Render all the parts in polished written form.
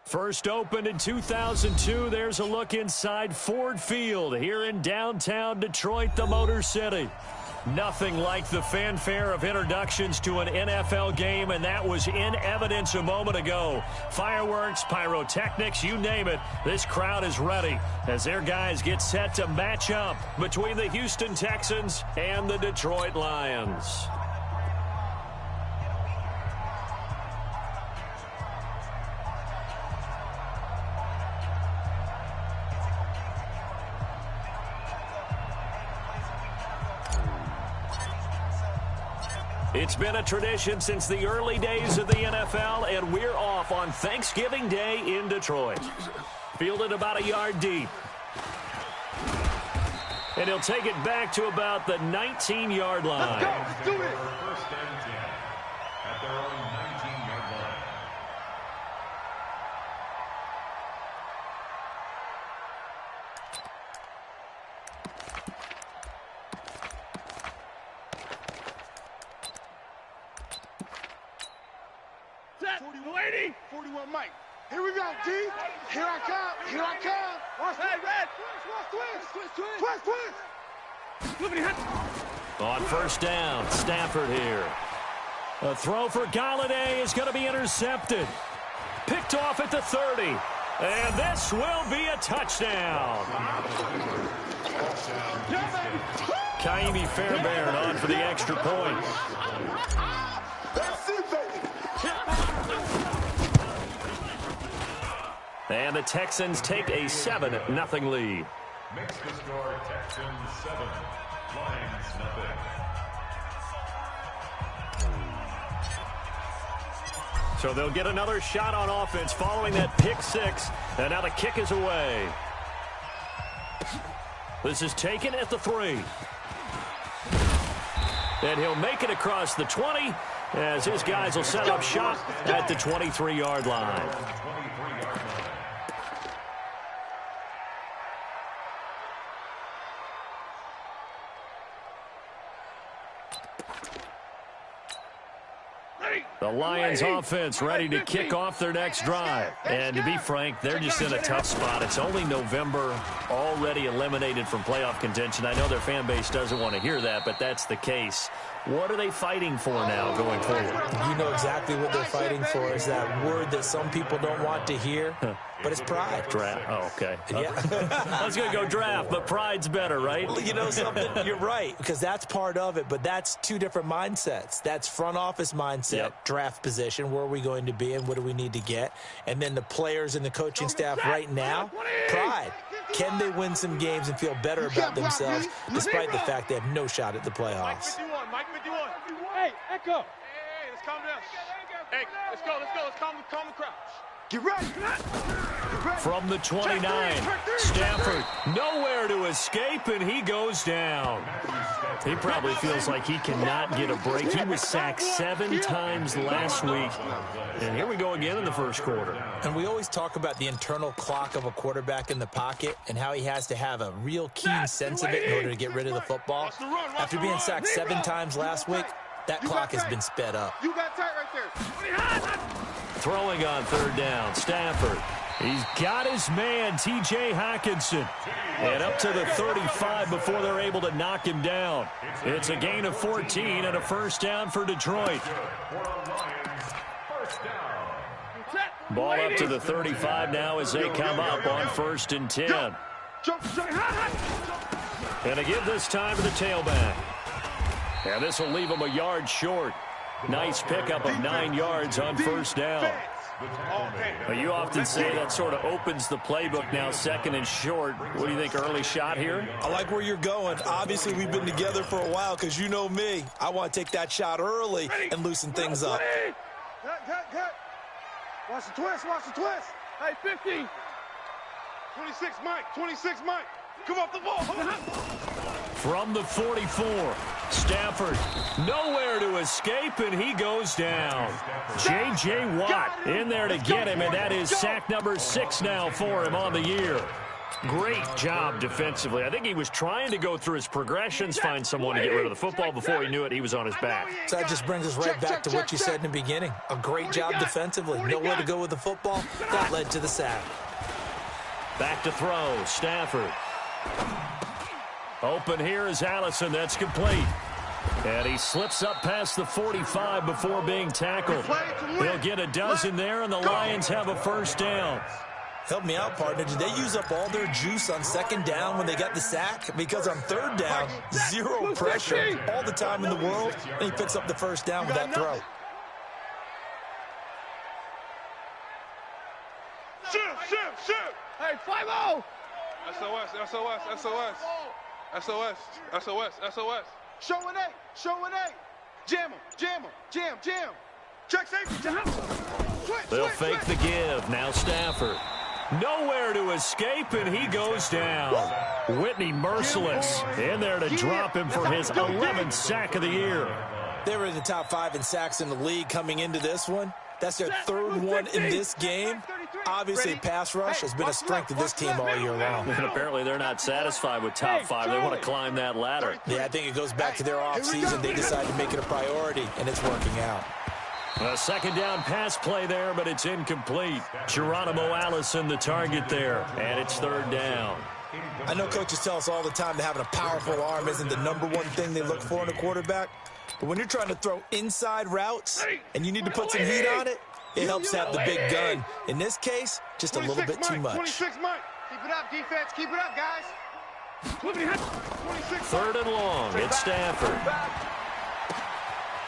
First opened in 2002, there's a look inside Ford Field here in downtown Detroit, the Motor City. Nothing like the fanfare of introductions to an NFL game, and that was in evidence a moment ago. Fireworks, pyrotechnics, you name it, this crowd is ready as their guys get set to match up between the Houston Texans and the Detroit Lions. It's been a tradition since the early days of the NFL, and we're off on Thanksgiving Day in Detroit. Fielded about a yard deep. And he'll take it back to about the 19-yard line. Let's go. Let's do it. First and 10 at their own 19-yard line. Set, 40, 41 Mike. Here we go, D. Here I come. Here I come. Watch that, red. Twist. On first down, Stafford here. A throw for Galladay is going to be intercepted. Picked off at the 30. And this will be a touchdown. Kaimi Fairbairn on for the extra point. That's it, baby. And the Texans take a 7-0 lead. Makes the score Texans 7, Lions nothing. So they'll get another shot on offense following that pick six. And now the kick is away. This is taken at the 3. And he'll make it across the 20 as his guys will set up shop at the 23-yard line. The Lions offense ready to kick off their next drive. And to be frank, they're just in a tough spot. It's only November, already eliminated from playoff contention. I know their fan base doesn't want to hear that, but that's the case. What are they fighting for now going forward? You know exactly what they're fighting for is that word that some people don't want to hear, but it's pride. Draft. Oh, okay. Yeah. I was going to go draft, but pride's better, right? Well, you know something? You're right, because that's part of it, but that's two different mindsets. That's front office mindset, draft position, where are we going to be and what do we need to get? And then the players and the coaching staff right now, pride. Can they win some games and feel better about themselves despite the fact they have no shot at the playoffs? Mike 51. Hey, Echo. Hey, let's calm down. Hey, let's go. Let's calm the crowd. Get ready. From the 29, Stafford nowhere to escape, and he goes down. He probably feels like he cannot get a break. He was sacked 7 times last week, and here we go again in the first quarter. And we always talk about the internal clock of a quarterback in the pocket and how he has to have a real keen sense of it in order to get rid of the football. After being sacked 7 times last week, that clock has been sped up. You got tight right there. Throwing on third down, Stafford. He's got his man, T.J. Hockenson. And up to the 35 before they're able to knock him down. It's a gain of 14 and a first down for Detroit. Ball up to the 35 now as they come up on 1st and 10. And to give this time to the tailback. And this will leave him a yard short. Nice pickup of 9 yards on first down. Well, you often say that sort of opens the playbook now, 2nd and short. What do you think, early shot here? I like where you're going. Obviously, we've been together for a while because you know me. I want to take that shot early and loosen things up. Cut. Watch the twist. Hey, 50. 26 Mike. Come off the ball. From the 44, Stafford nowhere to escape, and he goes down. J.J. Watt in there to get him, and that is sack number 6 now for him on the year. Great job defensively. I think he was trying to go through his progressions, find someone to get rid of the football. Before he knew it, he was on his back. So that just brings us right back to what you said in the beginning. A great job defensively. Nowhere to go with the football. That led to the sack. Back to throw. Stafford. Open here is Allison. That's complete. And he slips up past the 45 before being tackled. He'll get a dozen there, and the Lions have a first down. Help me out, partner. Did they use up all their juice on second down when they got the sack? Because on third down, zero pressure, all the time in the world, and he picks up the first down with that throw. Shoot. Hey, 5-0. SOS. Show an eight. Jam him. Check safety. They'll fake the give. Now Stafford. Nowhere to escape, and he goes down. Whitney merciless in there to drop him for his 11th sack of the year. They were in the top 5 in sacks in the league coming into this one. That's their third one in this game. Obviously, pass rush has been a strength of this team all year long. And apparently they're not satisfied with top 5. They want to climb that ladder. Yeah, I think it goes back to their offseason. They decided to make it a priority, and it's working out. A second down pass play there, but it's incomplete. Geronimo Allison the target there, and it's third down. I know coaches tell us all the time that having a powerful arm isn't the #1 thing they look for in a quarterback. But when you're trying to throw inside routes and you need to put some heat on it, it helps have the big gun. In this case, just a little bit too much. 26 Mike. Keep it up, defense. Keep it up, guys. Third and long. It's Stafford.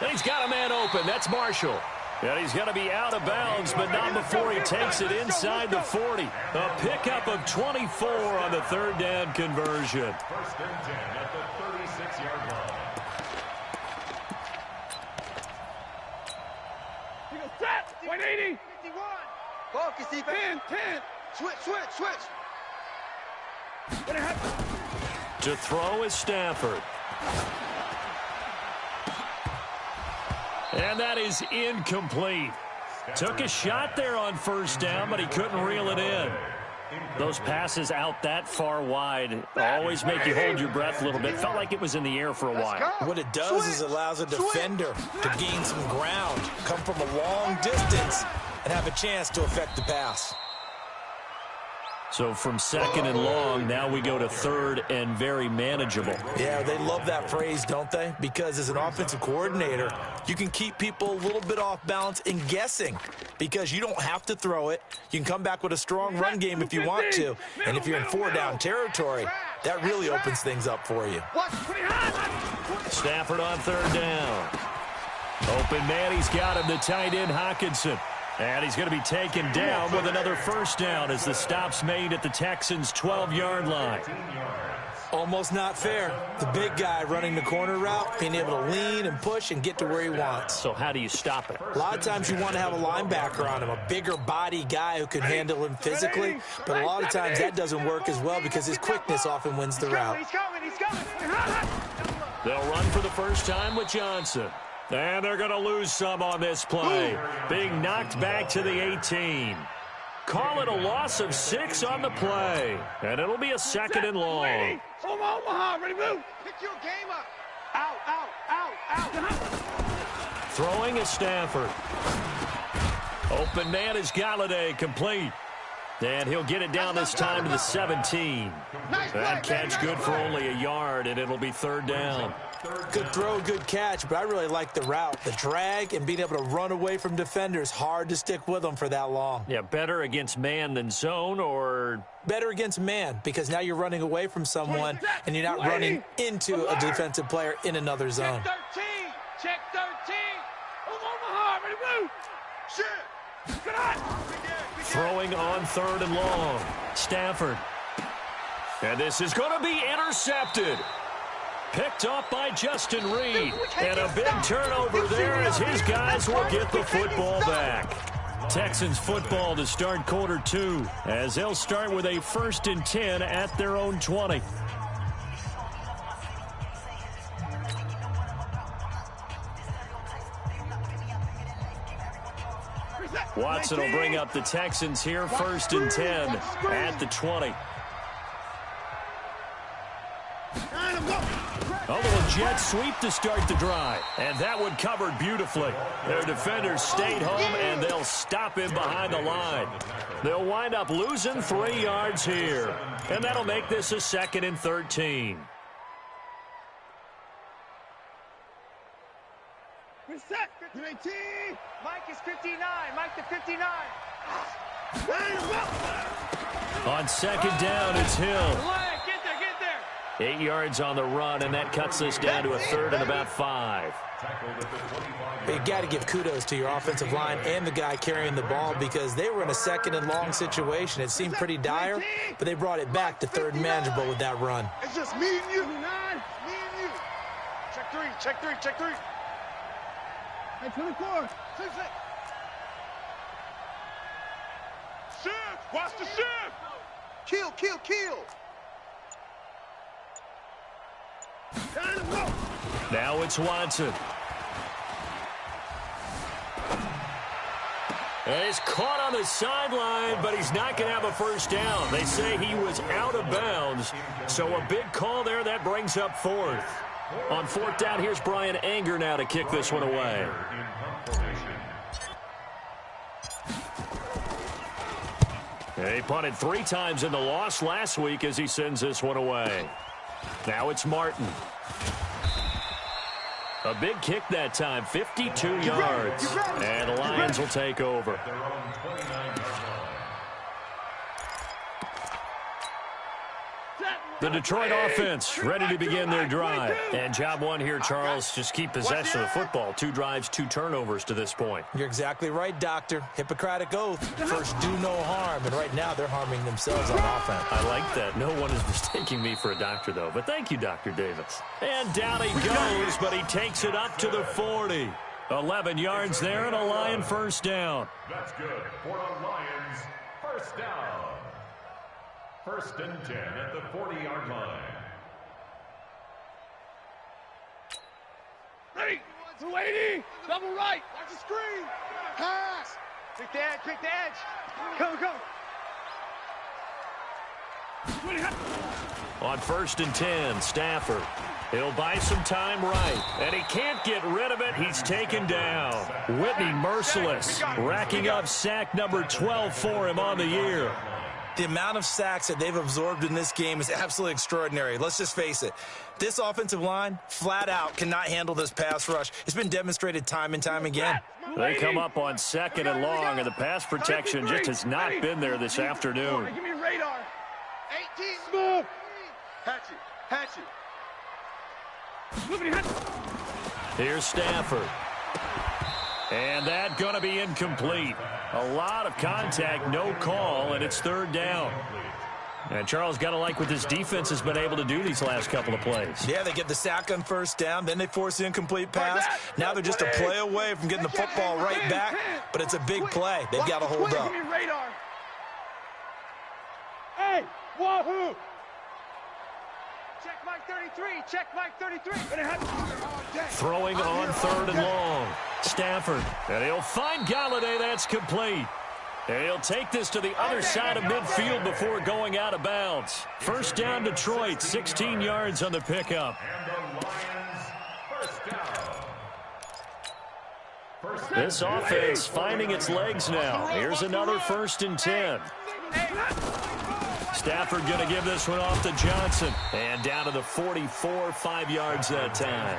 And he's got a man open. That's Marshall. And he's going to be out of bounds, but not before he takes it inside the 40. A pickup of 24 on the third down conversion. First and 10 at the 36-yard line. He goes set. 180. 51. Focus, defense. 10. Switch. What happened? To throw is Stafford. And that is incomplete. Took a shot there on first down, but he couldn't reel it in. Those passes out that far wide always make you hold your breath a little bit. Felt like it was in the air for a while. What it does is allows a defender to gain some ground, come from a long distance, and have a chance to affect the pass. So from second and long, now we go to third and very manageable. Yeah, they love that phrase, don't they? Because as an offensive coordinator, you can keep people a little bit off balance and guessing because you don't have to throw it. You can come back with a strong run game if you want to. And if you're in 4-down territory, that really opens things up for you. Stafford on third down. Open man, he's got him, the tight end Hockenson. And he's going to be taken down with another first down as the stop's made at the Texans' 12-yard line. Almost not fair. The big guy running the corner route, being able to lean and push and get to where he wants. So how do you stop it? A lot of times you want to have a linebacker on him, a bigger body guy who can handle him physically. But a lot of times that doesn't work as well because his quickness often wins the route. He's coming. They'll run for the first time with Johnson. And they're going to lose some on this play. Being knocked back to the 18. Call it a loss of 6 on the play. And it'll be a second and long. Omaha, ready, move. Pick your game up. Out. Throwing is Stafford. Open man is Galladay, complete. And he'll get it down this time to the 17. That catch good for only a yard, and it'll be third down. Good throw, good catch, but I really like the route. The drag and being able to run away from defenders, hard to stick with them for that long. Yeah, better against man than zone, or? Better against man, because now you're running away from someone and you're not running into a defensive player in another zone. Check 13. Omaha, ready, move. Shit. Good on. Throwing on third and long. Stafford. And this is going to be intercepted. Picked off by Justin Reed. And a big turnover there as his guys will get the football back. Texans football to start quarter 2 as they'll start with a 1st and 10 at their own 20. Watson will bring up the Texans here, 1st and 10 at the 20. A little jet sweep to start the drive. And that one covered beautifully. Their defenders stayed home, and they'll stop him behind the line. They'll wind up losing 3 yards here. And that'll make this a 2nd and 13. Reset. 19. Mike is 59. Mike to 59. On 2nd down, it's Hill. Get there. 8 yards on the run, and that cuts us down to a 3rd and about 5. You got to give kudos to your offensive line and the guy carrying the ball because they were in a 2nd and long situation. It seemed pretty dire, but they brought it back to 3rd and manageable with that run. It's just me and you. Me and you. Check 3. Check 3. Check 3. Hey, 24. 6. Shift. Watch the shift. Kill. Now it's Watson. And he's caught on the sideline, but he's not going to have a first down. They say he was out of bounds, so a big call there. That brings up 4th. On 4th down, here's Brian Anger now to kick this one away. He punted 3 times in the loss last week as he sends this one away. Now it's Martin. A big kick that time, 52 yards. And the Lions will take over. The Detroit offense ready to begin their drive. And job 1 here, Charles, just keep possession of the football. 2 drives, 2 turnovers to this point. You're exactly right, Doctor. Hippocratic oath. First, do no harm. And right now, they're harming themselves on offense. I like that. No one is mistaking me for a doctor, though. But thank you, Dr. Davis. And down he goes, but he takes it up to the 40. 11 yards there and a Lion first down. That's good for a Lions first down. 1st and 10 at the 40-yard line. Ready. 280. Double right. Watch the screen. Pass. Pick the edge. Pick the edge. Go. On 1st and 10, Stafford. He'll buy some time right, and he can't get rid of it. He's taken down. Whitney merciless, racking up sack number 12 for him on the year. The amount of sacks that they've absorbed in this game is absolutely extraordinary. Let's just face it. This offensive line, flat out, cannot handle this pass rush. It's been demonstrated time and time again. They come up on 2nd and long, and the pass protection just has not been there this afternoon. Give me radar. 18. Smooth. Hatch it. Here's Stafford. And that going to be incomplete. A lot of contact, no call, and it's 3rd down. And Charles, got to like what this defense has been able to do these last couple of plays. Yeah, they get the sack on 1st down, then they force the incomplete pass. Now they're just a play away from getting the football right back, but it's a big play. They've got to hold up. Give me radar. Hey, wahoo! Check Mike 33. Check Mike 33. Throwing on 3rd and long. Stafford. And he'll find Galladay. That's complete. And he'll take this to the other side of midfield before going out of bounds. First down, Detroit. 16 yards on the pickup. And the Lions first down. This offense finding its legs now. Here's another 1st and 10. Stafford going to give this one off to Johnson. And down to the 44, 5 yards that time.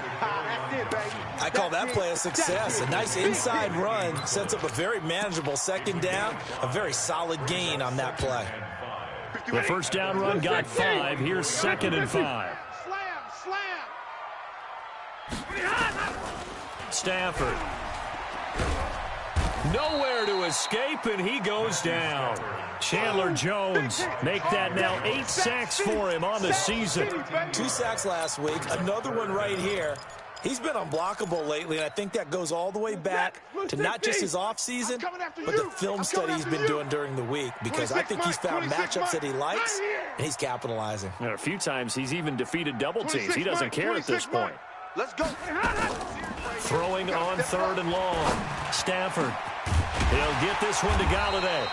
I call that play a success. A nice inside run sets up a very manageable 2nd down. A very solid gain on that play. The first down run got 5. Here's 2nd and 5. Stafford. Nowhere to escape, and he goes down. Chandler Jones make that now 8 sacks for him on the season. 2 sacks last week, another one right here. He's been unblockable lately, and I think that goes all the way back to not just his offseason, but the film study he's been doing during the week, because I think he's found matchups that he likes, and he's capitalizing. A few times he's even defeated double teams. He doesn't care at this point. Let's go. Throwing on 3rd and long. Stafford. He'll get this one to Galladay.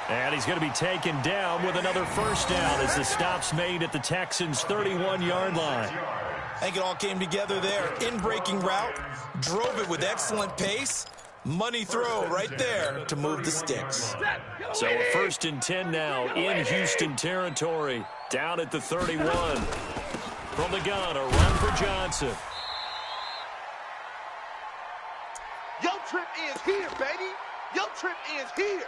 And he's going to be taken down with another first down as the stop's made at the Texans' 31-yard line. I think it all came together there. In-breaking route, drove it with excellent pace. Money throw right there to move the sticks. So a 1st and 10 now in Houston territory. Down at the 31. From the gun, a run for Johnson. Your trip ends here, baby. Your trip ends here.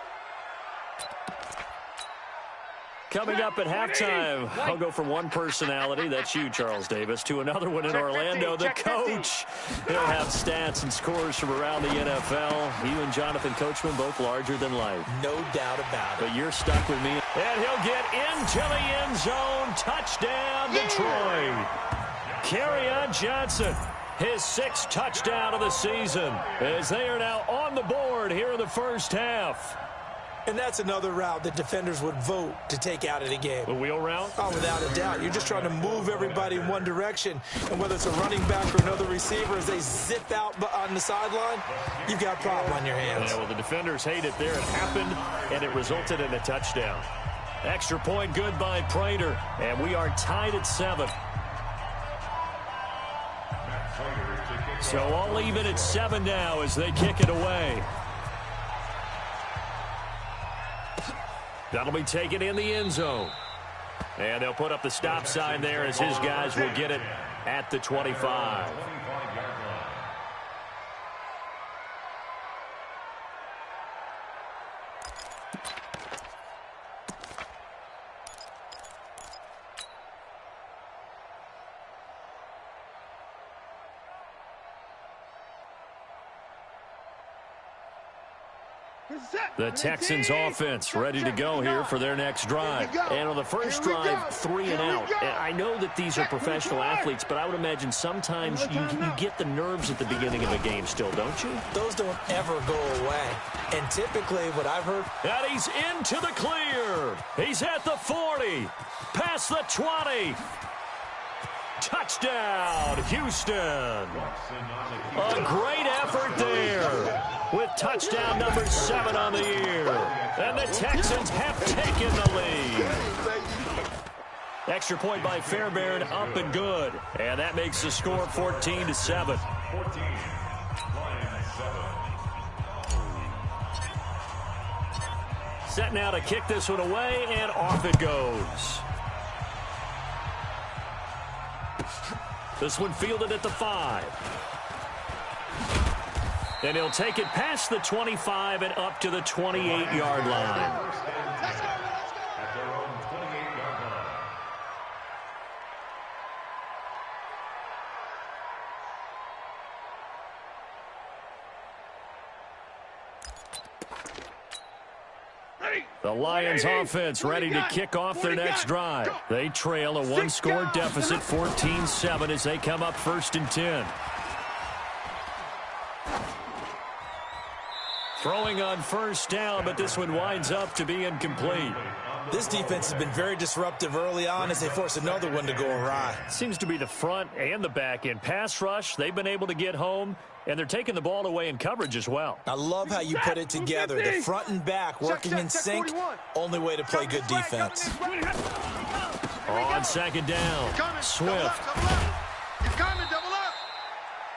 Coming up at halftime, I'll go from one personality, that's you, Charles Davis, to another one in Orlando, the coach. He'll have stats and scores from around the NFL. You and Jonathan Coachman both larger than life. No doubt about it. But you're stuck with me. And he'll get into the end zone. Touchdown, Detroit. Kerryon Johnson, his 6th touchdown of the season, as they are now on the board here in the first half. And that's another route that defenders would vote to take out of the game. The wheel route? Oh, without a doubt. You're just trying to move everybody in one direction. And whether it's a running back or another receiver, as they zip out on the sideline, you've got a problem on your hands. Yeah, well, the defenders hate it there. It happened, and it resulted in a touchdown. Extra point good by Prater. And we are tied at 7. So all even at 7 now as they kick it away. That'll be taken in the end zone. And they'll put up the stop sign there as his guys will get it at the 25. The Texans offense ready to go here for their next drive. And on the first drive, 3 and out. And I know that these are professional athletes, but I would imagine sometimes you get the nerves at the beginning of a game still, don't you? Those don't ever go away. And typically what I've heard... And he's into the clear. He's at the 40. Past the 20. Touchdown, Houston. A great effort there with touchdown number 7 on the year. And the Texans have taken the lead. Extra point by Fairbairn, up and good. And that makes the score 14-7. Set now to kick this one away, and off it goes. This one fielded at the 5. And he'll take it past the 25 and up to the 28-yard line. The Lions offense ready to kick off their next drive. They trail a 1-score deficit, 14-7, as they come up 1st and 10. Throwing on first down, but this one winds up to be incomplete. This defense has been very disruptive early on as they force another one to go awry. Seems to be the front and the back end. Pass rush, they've been able to get home, and they're taking the ball away in coverage as well. I love how you put it together. The front and back working in sync. Only way to play good defense. On 2nd down, Swift.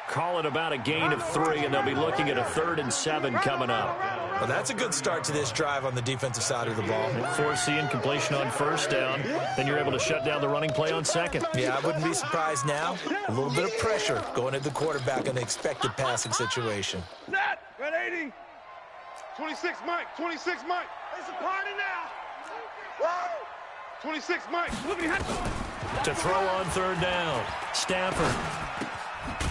Call it about a gain of 3, and they'll be looking at a 3rd and 7 coming up. Well, that's a good start to this drive on the defensive side of the ball. Force the incompletion on first down, then you're able to shut down the running play on 2nd. Yeah, I wouldn't be surprised now. A little bit of pressure going at the quarterback in the expected passing situation. Set! Red 80. 26, Mike. 26, Mike. It's a party now. Woo! 26, Mike. To throw on 3rd down, Stafford.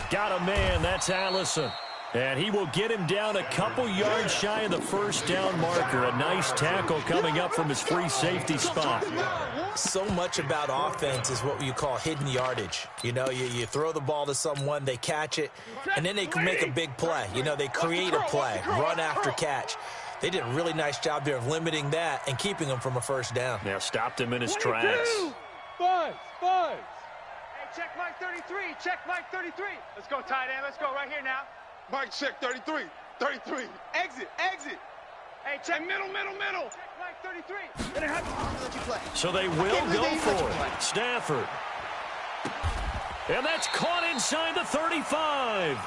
Got a man, that's Allison. And he will get him down a couple yards shy of the first down marker. A nice tackle coming up from his free safety spot. So much about offense is what you call hidden yardage. You know, you throw the ball to someone, they catch it, and then they can make a big play. You know, they create a play, run after catch. They did a really nice job there of limiting that and keeping him from a first down. Now stopped him in his tracks. Hey, check Mike 33. Check Mike 33. Let's go, tight end. Let's go right here now. Mike, check 33. 33. Exit. Hey, check middle. Check Mike So they will go for it. Stafford. And that's caught inside the 35.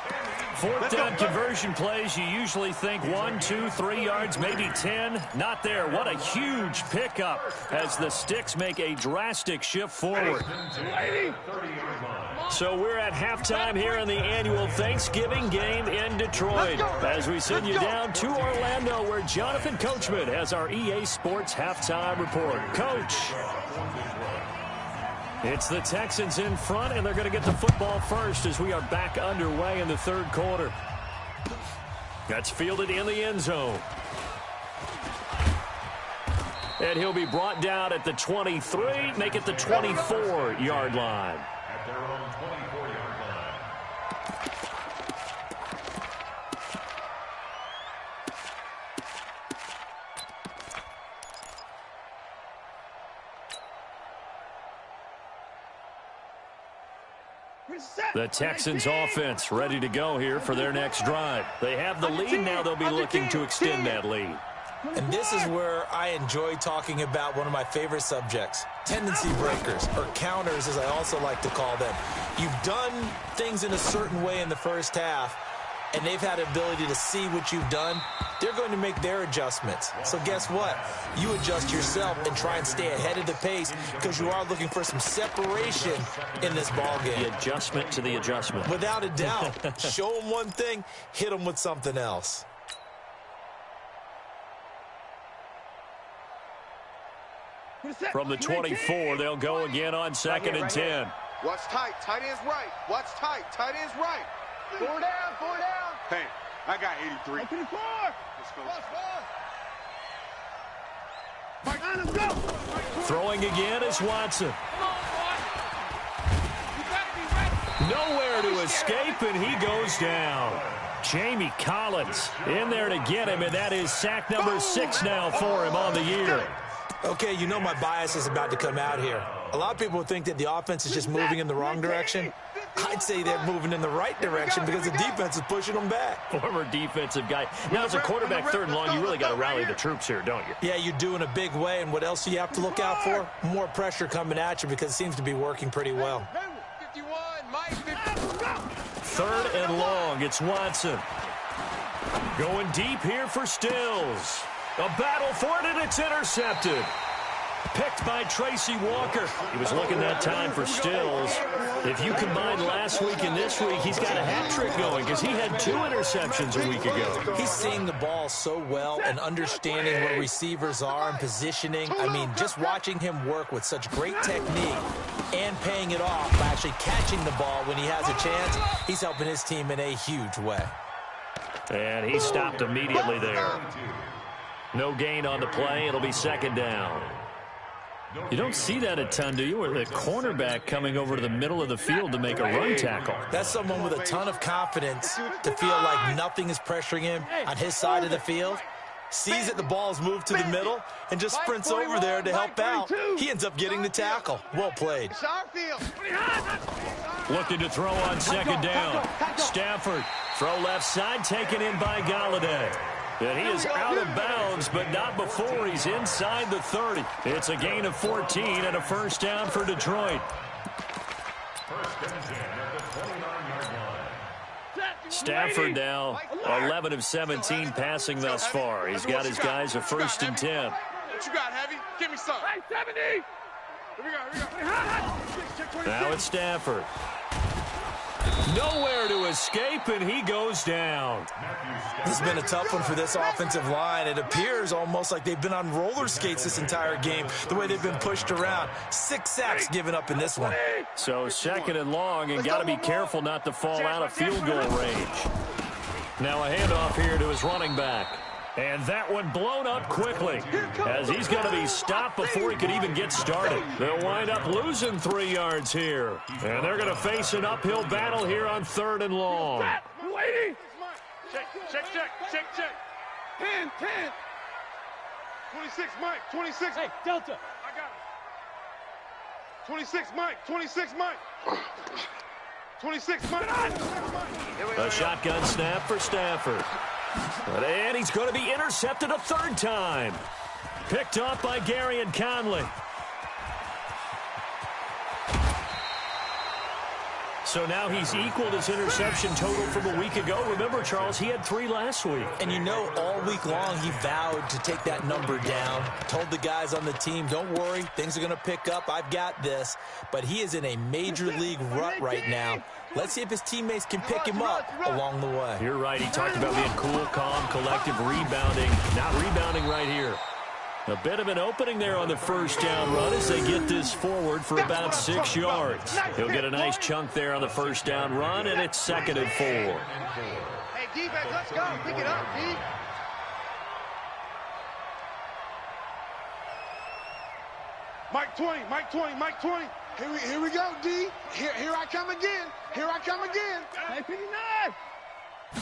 Fourth down conversion plays, you usually think 1, 2, 3 yards, maybe 10. Not there. What a huge pickup as the Sticks make a drastic shift forward. So we're at halftime here in the annual Thanksgiving game in Detroit as we send you down to Orlando where Jonathan Coachman has our EA Sports halftime report. Coach. It's the Texans in front, and they're going to get the football first as we are back underway in the third quarter. That's fielded in the end zone. And he'll be brought down at the 23, make it the 24-yard line. At their own 24-yard line. The Texans offense ready to go here for their next drive. They have the lead. Now they'll be looking to extend that lead. And this is where I enjoy talking about one of my favorite subjects, tendency breakers, or counters as I also like to call them. You've done things in a certain way in the first half, and they've had the ability to see what you've done. They're going to make their adjustments. So guess what? You adjust yourself and try and stay ahead of the pace because you are looking for some separation in this ball game. The adjustment to the adjustment. Without a doubt. Show them one thing, hit them with something else. From the 24, they'll go again on 2nd and 10. Watch tight. Tight end's right. Watch tight. Tight end's right. 4 down. 4 down. Hey, I got 83. Let's go. Let's go. Throwing again is Watson. Nowhere to escape, and he goes down. Jamie Collins in there to get him, and that is sack number 6 now for him on the year. Okay, you know my bias is about to come out here. A lot of people think that the offense is just moving in the wrong direction. I'd say they're moving in the right direction because the defense is pushing them back. Former defensive guy. Now, as a quarterback, 3rd and long, you really got to rally the troops here, don't you? Yeah, you do in a big way. And what else do you have to look out for? More pressure coming at you because it seems to be working pretty well. 51, Mike, 50. 3rd and long, it's Watson. Going deep here for Stills. A battle for it, and it's intercepted. Picked by Tracy Walker. He was looking that time for Stills. If you combine last week and this week, he's got a hat trick going because he had 2 interceptions a week ago. He's seeing the ball so well and understanding where receivers are and positioning. I mean, just watching him work with such great technique and paying it off by actually catching the ball when he has a chance, he's helping his team in a huge way. And he stopped immediately there. No gain on the play. It'll be 2nd down. You don't see that a ton, do you? Or the cornerback coming over to the middle of the field to make a run tackle. That's someone with a ton of confidence to feel like nothing is pressuring him on his side of the field. Sees that the ball is moved to the middle and just sprints over there to help out. He ends up getting the tackle. Well played. Looking to throw on 2nd down. Stafford, throw left side, taken in by Galladay. And he is out of bounds, but not before he's inside the 30. It's a gain of 14 and a 1st down for Detroit. 1st and 10 at the 29-yard line. Stafford now 11 of 17 passing thus far. He's got his guys a 1st and 10. What you got, Heavy? Give me some. Hey, 70. Here we go. Now it's Stafford. Nowhere to escape, and he goes down. This has been a tough one for this offensive line. It appears almost like they've been on roller skates this entire game, the way they've been pushed around. 6 sacks given up in this one. So 2nd and long, and got to be careful not to fall out of field goal range. Now a handoff here to his running back. And that one blown up quickly as he's going to be stopped before he could even get started. They'll wind up losing 3 yards here. And they're going to face an uphill battle here on 3rd and long. Check. 10. 26, Mike. 26. Hey, Delta. I got it. 26, Mike. 26, Mike. 26, Mike. A shotgun snap for Stafford. And he's going to be intercepted a 3rd time. Picked up by Gary and Conley. So now he's equaled his interception total from a week ago. Remember, Charles, he had 3 last week. And you know, all week long he vowed to take that number down. Told the guys on the team, don't worry, things are going to pick up. I've got this. But he is in a major league rut right now. Let's see if his teammates can pick him up along the way. You're right. He talked about being cool, calm, collective, rebounding. Not rebounding right here. A bit of an opening there on the first down run as they get this forward for about 6 yards. He'll get a nice chunk there on the first down run, and it's 2nd and 4. Hey, defense, let's go. Pick it up, D. Mike 20, Mike 20, Mike 20. Here we go, D. Here I come again. Here I come again. Hey, 59.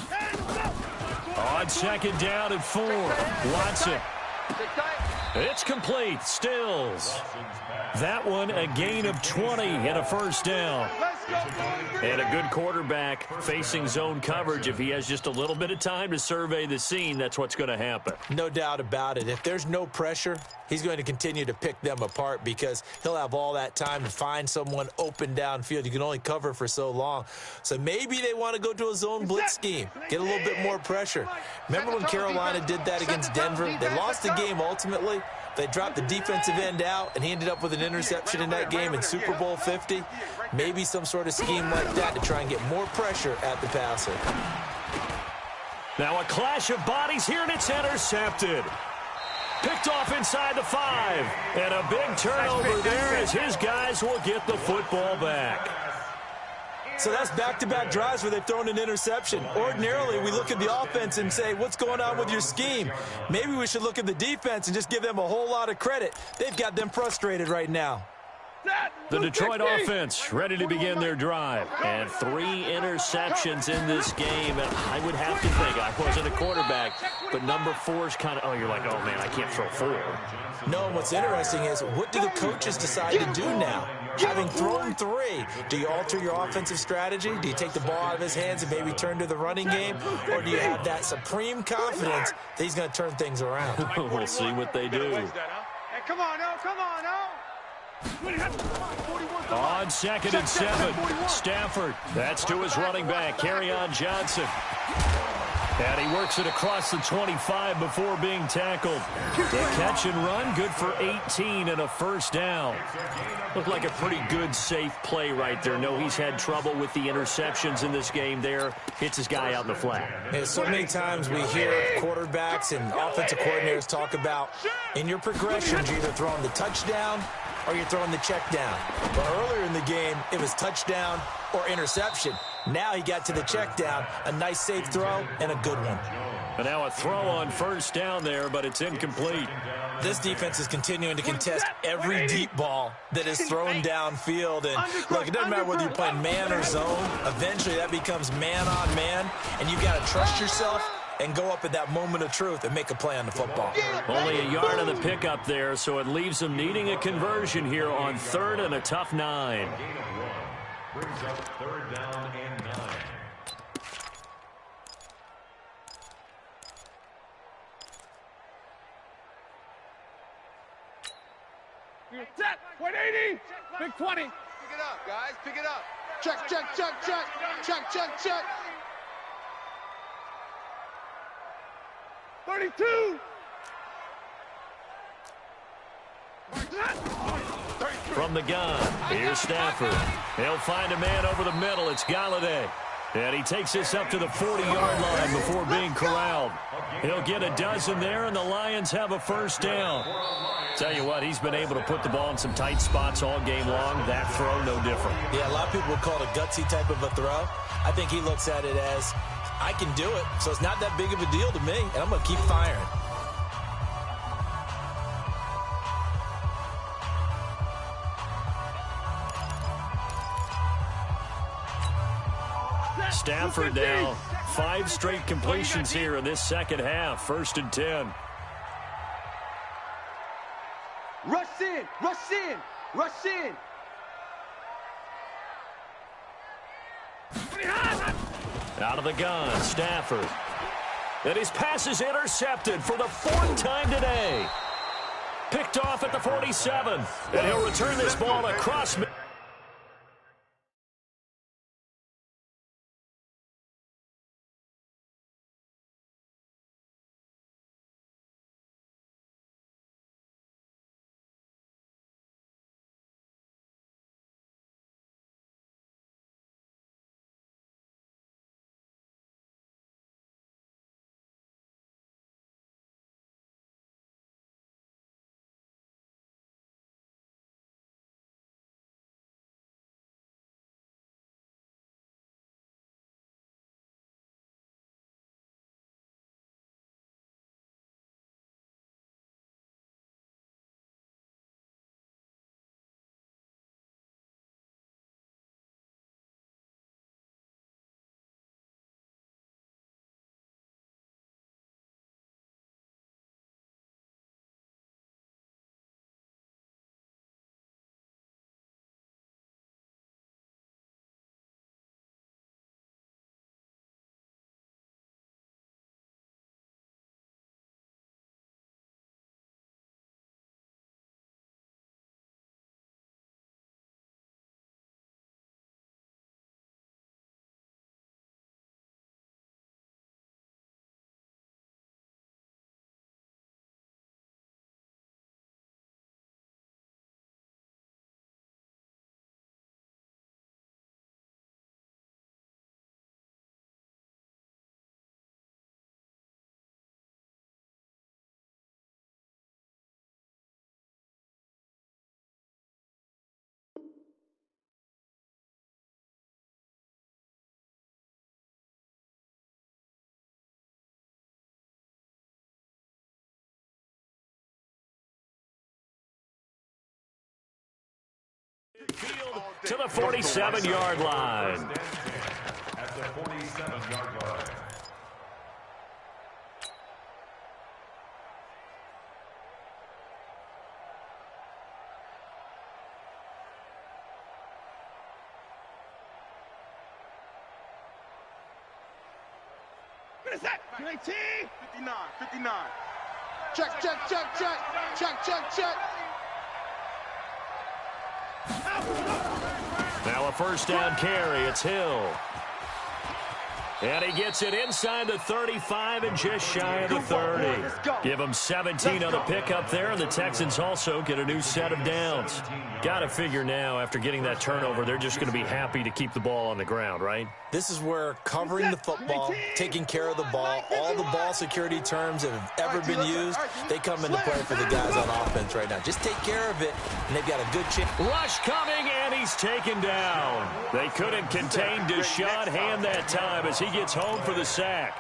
Hey, let's go. On 2nd down and 4. Watson. It's complete. Stills. That one a gain of 20 and a first down. And a good quarterback facing zone coverage. If he has just a little bit of time to survey the scene, that's what's going to happen. No doubt about it. If there's no pressure, he's going to continue to pick them apart because he'll have all that time to find someone open downfield. You can only cover for so long. So maybe they want to go to a zone blitz scheme, get a little bit more pressure. Remember when Carolina did that against Denver? They lost the game ultimately. They dropped the defensive end out, and he ended up with an interception in that game in Super Bowl 50. Maybe some sort of scheme like that to try and get more pressure at the passer. Now a clash of bodies here, and it's intercepted. Picked off inside the 5. And a big turnover there as his guys will get the football back. So that's back-to-back drives where they've thrown an interception. Ordinarily, we look at the offense and say, what's going on with your scheme? Maybe we should look at the defense and just give them a whole lot of credit. They've got them frustrated right now. The Detroit offense ready to begin their drive. And 3 interceptions in this game. And I would have to think, I wasn't a quarterback, but number 4 is kind of, oh, you're like, oh, man, I can't throw 4. No, and what's interesting is, what do the coaches decide to do now? Having thrown 3, do you alter your offensive strategy? Do you take the ball out of his hands and maybe turn to the running game? Or do you have that supreme confidence that he's going to turn things around? We'll see what they do. Hey, come on, now, come on, now. On 2nd and 7, Stafford. That's to his running back, Kerryon Johnson. And he works it across the 25 before being tackled. The catch and run, good for 18 and a first down. Looked like a pretty good, safe play right there. No, he's had trouble with the interceptions in this game there. Hits his guy out in the flat. And so many times we hear quarterbacks and offensive coordinators talk about, in your progressions, you're either throwing the touchdown or you're throwing the check down. But earlier in the game, it was touchdown or interception. Now he got to the check down, a nice safe throw, and a good one. And now a throw on first down there, but it's incomplete. This defense is continuing to contest every deep ball that is thrown downfield. And look, it doesn't matter whether you're playing man or zone. Eventually that becomes man on man, and you've got to trust yourself and go up at that moment of truth and make a play on the football. Only a yard on the pickup there, so it leaves them needing a conversion here on 3rd and a tough 9. Brings up 3rd down and 9. Set, 180, big 20. Pick it up, guys, pick it up. Check, check, check, check, check, check, check. 32. From the gun, here's Stafford. He'll find a man over the middle. It's Galladay. And he takes this up to the 40-yard line before being corralled. He'll get a dozen there, and the Lions have a first down. Tell you what, he's been able to put the ball in some tight spots all game long. That throw, no different. Yeah, a lot of people would call it a gutsy type of a throw. I think he looks at it as, I can do it, so it's not that big of a deal to me, and I'm going to keep firing. Stafford now, 5 straight completions here in this second half. 1st and 10. Rush in, rush in, rush in. Out of the gun, Stafford. And his pass is intercepted for the 4th time today. Picked off at the 47. And he'll return this ball across. Field to the 47-yard line. At the 47-yard line. What is that? 19? 59, 59. Check, check, check, check. Check, check, check. Now a first down carry. It's Hill. And he gets it inside the 35 and just shy of the 30. Give him 17 on the pickup there, and the Texans also get a new set of downs. Got to figure now, after getting that turnover, they're just going to be happy to keep the ball on the ground, right? This is where covering the football, taking care of the ball, all the ball security terms that have ever been used, they come into play for the guys on offense right now. Just take care of it, and they've got a good chance. Rush coming, and he's taken down. They couldn't contain Deshaun Hand that time as he gets home for the sack.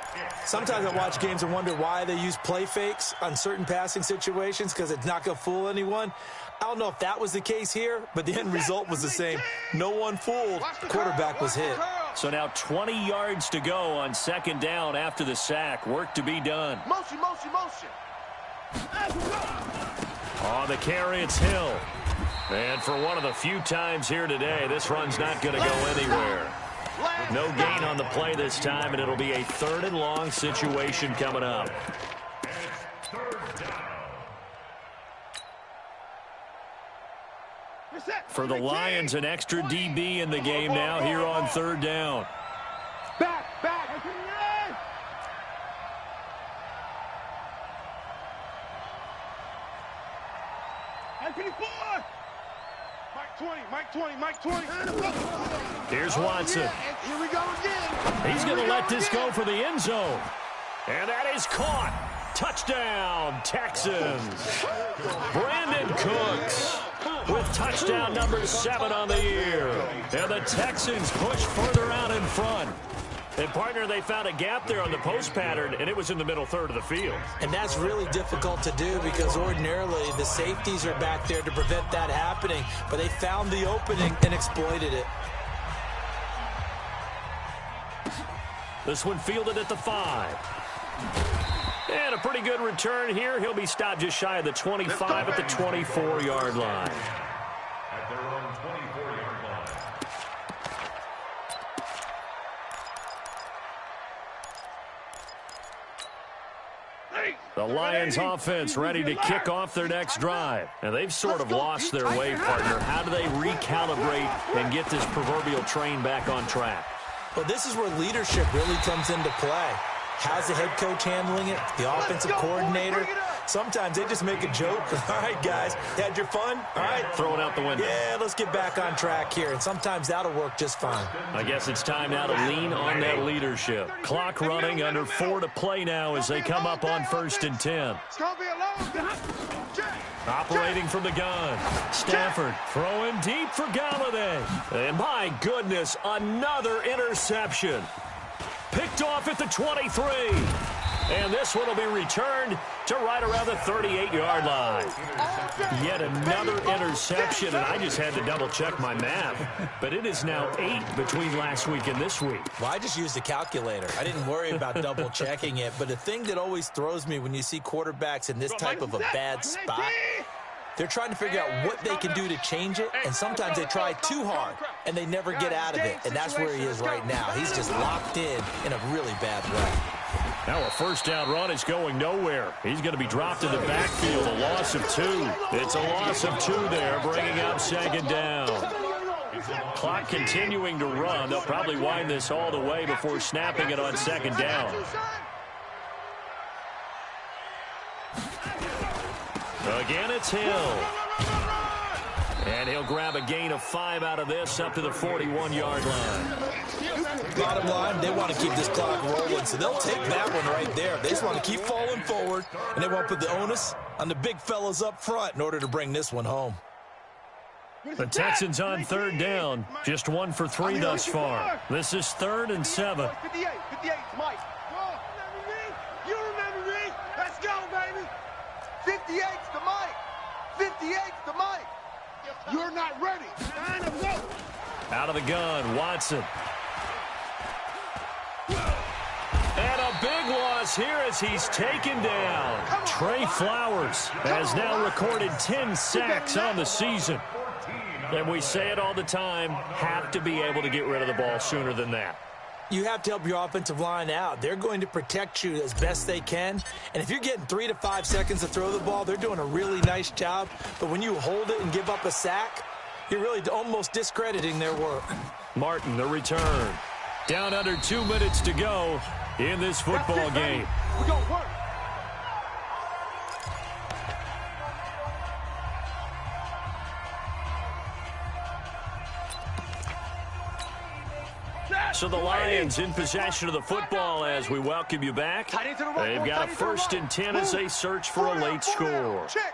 Sometimes I watch games and wonder why they use play fakes on certain passing situations, because it's not going to fool anyone. I don't know if that was the case here, but the end result was the same. No one fooled. The quarterback was hit. So now 20 yards to go on second down after the sack. Work to be done. Motion, motion, motion. On the carry, it's Hill. And for one of the few times here today, this run's not going to go anywhere. No gain on the play this time, and it'll be a third and long situation coming up. For the Lions, an extra DB in the game now here on third down. Back. Mike 20. Here's Watson. Here we go again. He's going to let this go for the end zone. And that is caught. Touchdown, Texans. Brandon Cooks with touchdown number 7 on the year. And the Texans push further out in front. And, partner, they found a gap there on the post pattern, and it was in the middle third of the field. And that's really difficult to do because ordinarily the safeties are back there to prevent that happening. But they found the opening and exploited it. This one fielded at the 5. And a pretty good return here. He'll be stopped just shy of the 25 at the 24-yard line. At their own 24-yard line. The Lions offense ready to kick off their next drive. And they've sort of lost their way, partner. How do they recalibrate and get this proverbial train back on track? Well, this is where leadership really comes into play. How's the head coach handling it? The offensive coordinator? Sometimes they just make a joke. All right, guys, had your fun? All right. Throw it out the window. Yeah, let's get back on track here. And sometimes that'll work just fine. I guess it's time now to lean on that leadership. Clock running, under 4 to play now as they come up on 1st and 10. Operating from the gun. Stafford throwing deep for Galladay. And my goodness, another interception. Picked off at the 23. And this one will be returned to right around the 38-yard line. Yet another interception, and I just had to double-check my math. But it is now 8 between last week and this week. Well, I just used a calculator. I didn't worry about double-checking it. But the thing that always throws me when you see quarterbacks in this type of a bad spot, they're trying to figure out what they can do to change it, and sometimes they try too hard, and they never get out of it. And that's where he is right now. He's just locked in a really bad way. Now a first down run is going nowhere. He's going to be dropped in the backfield, a loss of 2. It's a loss of 2 there, bringing up 2nd down. Clock continuing to run. They'll probably wind this all the way before snapping it on 2nd down. Again, it's Hill. And he'll grab a gain of 5 out of this up to the 41-yard line. Bottom line, they want to keep this clock rolling, so they'll take that one right there. They just want to keep falling forward, and they want to put the onus on the big fellas up front in order to bring this one home. The Texans on 3rd down, just 1 for 3 thus far. This is 3rd and 7. 58, Mike. You remember me? Let's go, baby. 58's the Mike. 58's the Mike. You're not ready. Out of the gun, Watson. And a big loss here as he's taken down. Trey Flowers has now recorded 10 sacks on the season. And we say it all the time, have to be able to get rid of the ball sooner than that. You have to help your offensive line out. They're going to protect you as best they can. And if you're getting 3 to 5 seconds to throw the ball, they're doing a really nice job. But when you hold it and give up a sack, you're really almost discrediting their work. Martin, the return. Down under 2 minutes to go in this football game. We're going to work. So the Lions in possession of the football as we welcome you back. They've got a 1st and 10 as they search for a late score. Check.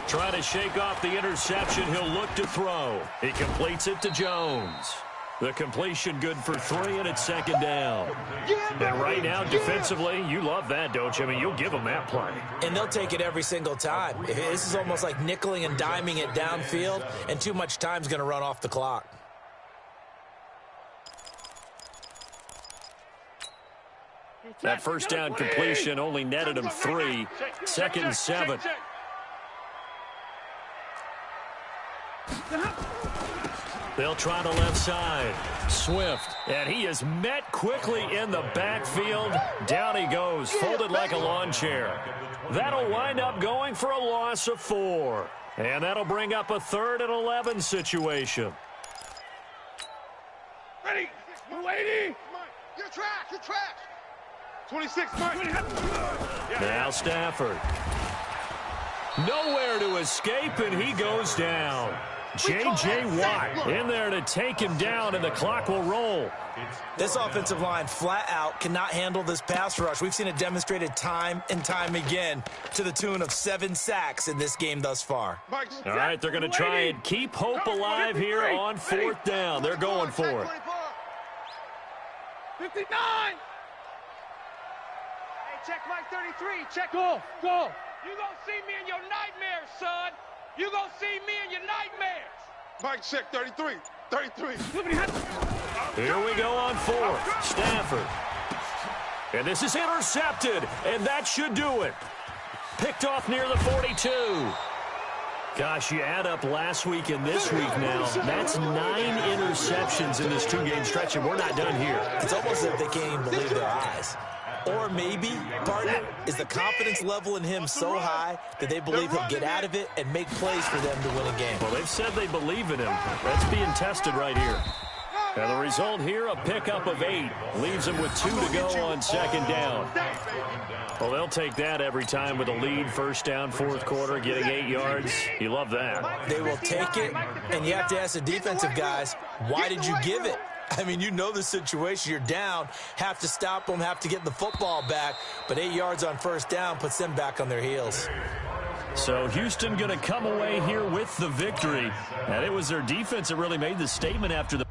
Trying to shake off the interception, he'll look to throw. He completes it to Jones. The completion good for 3, and it's 2nd down. And right now, defensively, you love that, don't you? I mean, you'll give them that play. And they'll take it every single time. This is almost like nickeling and diming it downfield, and too much time's going to run off the clock. That first down completion only netted him 3. 2nd and 7. They'll try the left side. Swift, and he is met quickly in the backfield. Down he goes, folded like a lawn chair. That'll wind up going for a loss of 4. And that'll bring up a 3rd and 11 situation. Ready. Lady. Your track. 26, Mike. Now Stafford. Nowhere to escape, and he goes down. J.J. Watt in there to take him down, and the clock will roll. This offensive line flat out cannot handle this pass rush. We've seen it demonstrated time and time again to the tune of 7 sacks in this game thus far. All right, they're going to try and keep hope alive here on 4th down. They're going for it. 59. Hey, check Mike 33. Check. Go. You gonna see me in your nightmares, son. You gonna see me in your nightmares. Mike, check 33. Here we go on 4th. Stafford. And this is intercepted, and that should do it. Picked off near the 42. Gosh, you add up last week and this week now. That's 9 interceptions in this 2-game stretch, and we're not done here. It's almost as if they can't even believe their eyes. Or maybe, partner, is the confidence level in him so high that they believe he'll get out of it and make plays for them to win a game. Well, they've said they believe in him. That's being tested right here. And the result here, a pickup of 8. Leaves them with 2 to go on second down. Well, they'll take that every time with a lead. First down, fourth quarter, getting 8 yards. You love that. They will take it, and you have to ask the defensive guys, why did you give it? I mean, you know the situation. You're down, have to stop them, have to get the football back, but 8 yards on first down puts them back on their heels. So Houston going to come away here with the victory. And it was their defense that really made the statement after the